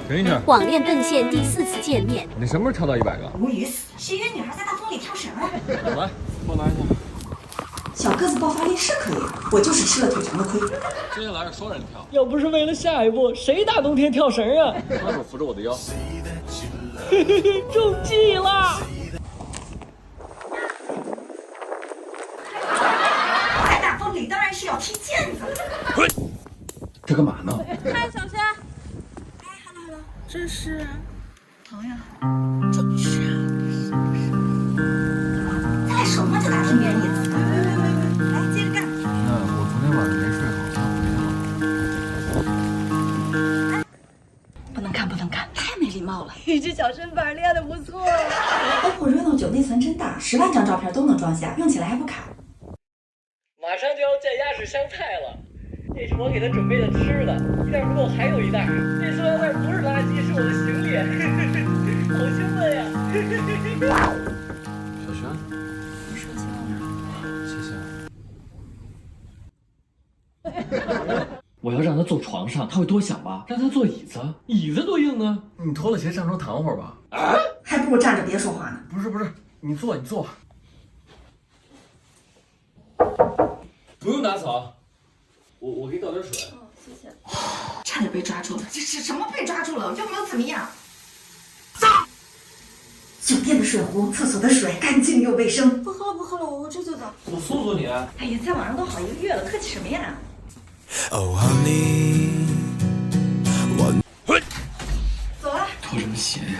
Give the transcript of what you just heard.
停一下！网恋奔现第4次见面，你什么时候跳到100个？无语死了，谁约女孩在大风里跳绳啊？来，帮我拿一下。小个子爆发力是可以，我就是吃了腿长的亏。接下来是双人跳，要不是为了下一步，谁大冬天跳绳啊？双手扶着我的腰。中计了！在大风里当然是要踢毽子。这干嘛呢？嗨，小轩。哎 ，hello， 这是朋友，就是啊。咱俩手嘛就打听别人隐私的。来，接着干。那我昨天晚上没睡好，不能看，不能看，太没礼貌了。你这小身板练得不错。OPPO Reno9内存真大，10万张照片都能装下，用起来还不卡。马上就要见鸭屎香菜了，这是我给他准备的吃的，一袋不够还有一袋。这塑料袋不是垃圾，是我的行李，好兴奋呀！小轩，你睡觉了？谢谢。我要让他坐床上，他会多想吧？让他坐椅子，椅子多硬啊！你脱了鞋上床躺会儿吧。还不如站着别说话呢。不是，你坐。不用打扫，我给你倒点水。哦，谢谢。差点被抓住了，这什么被抓住了？又没有怎么样。酒店的水壶，厕所的水干净又卫生。不喝了，我这就走。我送送你。哎呀，在网上都好1个月了，客气什么呀？ Oh honey，走了。脱什么鞋呀？